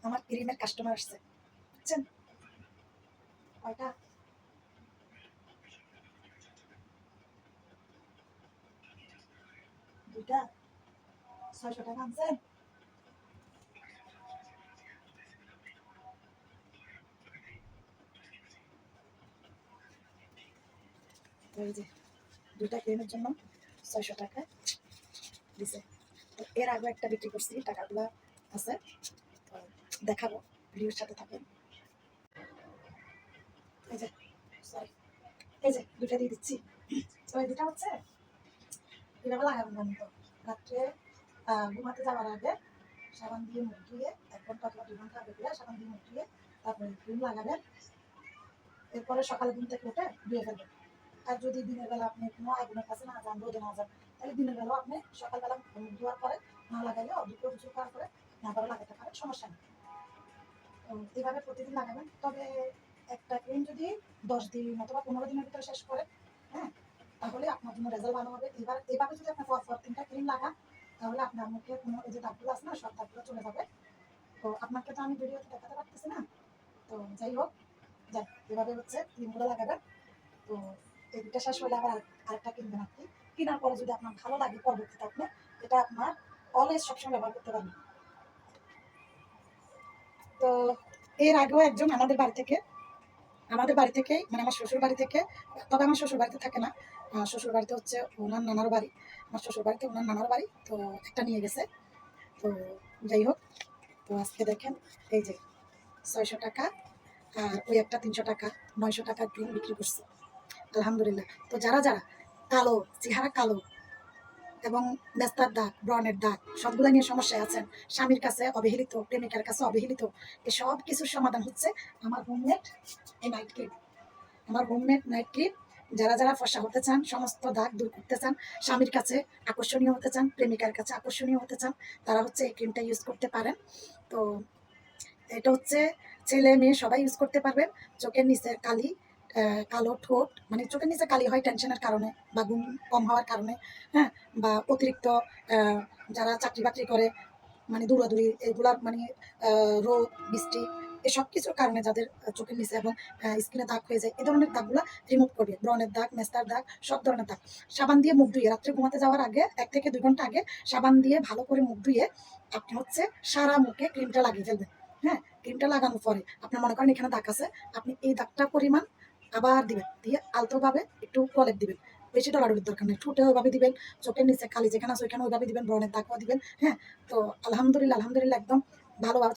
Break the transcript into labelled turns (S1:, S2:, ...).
S1: আমার ক্রিমের কাস্টমার আসছে, বুঝছেন? কয়টা? দুইটা। 600 টাকা আনছেন? ওই যে দুইটা ক্রিমের জন্য 600 টাকা দিছে। তো এর আগে একটা বিক্রি করছি, টাকাগুলো আছে, তো দেখাবো, ভিডিওর সাথে থাকেন। এই যে সরি, এই যে দুইটা দিয়ে দিচ্ছি। তো এই দুটা হচ্ছে এভাবে লাগাবেন না, তো রাত্রে ঘুমাতে যাওয়ার আগে সাবান দিয়ে মুখ ধুয়ে 1 ঘন্টা অথবা 2 ঘন্টা আগে করে সাবান দিয়ে মুখ ধুয়ে তারপরে ক্রিম লাগাবেন। এরপরে সকালে ঘুম থেকে উঠে ধুয়ে ফেলবেন। আর যদি দিনের বেলা আপনি কোনো আগুনের কাছে না যান, রোদে না যান, তাহলে দিনের বেলাও আপনি সকালবেলা মুখ ধোয়ার পরে না লাগাইলেও দুপুর গোসল করার পরে না করে লাগাতে পারেন, সমস্যা নেই। তো এইভাবে প্রতিদিন লাগাবেন। তবে একটা ক্রিম যদি 10 দিন অথবা 15 দিনের ভিতরে শেষ করে, হ্যাঁ, তাহলে আপনার জন্য রেজাল্ট ভালো হবে। এবার এভাবে যদি আপনি পর পর 3টা ক্রিম লাগান, তাহলে আপনার মুখে কোনো এই যে দাগগুলো আছে না, সব দাগগুলো চলে যাবে। তো আপনাকে তো আমি ভিডিওতে দেখাতে পারতেছি না, তো যাই হোক, যাই এভাবে হচ্ছে ক্রিমগুলো লাগাবেন। তো এই দুটা শেষ হলে আবার আরেকটা কিনবেন আপনি। কেনার পরে যদি আপনার ভালো লাগে পরবর্তীতে আপনি এটা আপনার অলওয়েজ সবসময় ব্যবহার করতে পারবেন। তো এর আগেও একজন আমাদের বাড়ি থেকে মানে আমার শ্বশুর বাড়ি থেকে, তবে আমার শ্বশুর বাড়িতে থাকে না, শ্বশুর বাড়িতে হচ্ছে ওনার নানার বাড়ি, আমার শ্বশুর বাড়িতে ওনার নানার বাড়ি, তো একটা নিয়ে গেছে। তো যাই হোক, তো আজকে দেখেন এই যে 600 টাকা, আর ওই একটা 300 টাকা, 900 টাকার ক্রিম বিক্রি করছে, আলহামদুলিল্লাহ। তো যারা যারা কালো, চেহারা কালো এবং মেস্তার দাগ, ব্রণের দাগ, সবগুলো নিয়ে সমস্যায় আছেন, স্বামীর কাছে অবহেলিত, প্রেমিকার কাছে অবহেলিত, এই সব কিছুর সমাধান হচ্ছে আমার হোমমেড এই নাইট ক্রিম। আমার হোমমেড নাইট ক্রিম, যারা যারা ফর্সা হতে চান, সমস্ত দাগ দূর করতে চান, স্বামীর কাছে আকর্ষণীয় হতে চান, প্রেমিকার কাছে আকর্ষণীয় হতে চান, তারা হচ্ছে এই ক্রিমটা ইউজ করতে পারেন। তো এটা হচ্ছে ছেলে মেয়ে সবাই ইউজ করতে পারবেন। চোখের নিচের কালি, কালো ঠোঁট, মানে চোখের নিচে কালি হয় টেনশনের কারণে বা ঘুম কম হওয়ার কারণে, হ্যাঁ, বা অতিরিক্ত যারা চাকরি বাকরি করে, মানে দৌড়াদৌড়ি এগুলার মানে রোদ বৃষ্টি এসব কিছুর কারণে যাদের চোখের নিচে এবং স্কিনে দাগ হয়ে যায়, এই ধরনের দাগগুলা রিমুভ করবে। ব্রণের দাগ, মেস্তার দাগ, সব ধরনের দাগ। সাবান দিয়ে মুখ ধুয়ে রাত্রে ঘুমাতে যাওয়ার আগে 1 থেকে 2 ঘন্টা আগে সাবান দিয়ে ভালো করে মুখ ধুয়ে আপনি হচ্ছে সারা মুখে ক্রিমটা লাগিয়ে ফেলবেন। হ্যাঁ, ক্রিমটা লাগানোর পরে আপনার মনে করেন এখানে দাগ আছে, আপনি এই দাগটা পরিমাণ আবার দিবেন, দিয়ে আলতোভাবে একটু প্রলেপ দিবেন। বেশি ডলাডলির দরকার নেই, ঠোঁটে ওইভাবে দিবেন, চোখের নিচে কালি যেখানে আছে ওইখানে ওইভাবে দিবেন, ব্রণের দাগও দিবেন। হ্যাঁ, তো আলহামদুলিল্লাহ আলহামদুলিল্লাহ একদম ভালো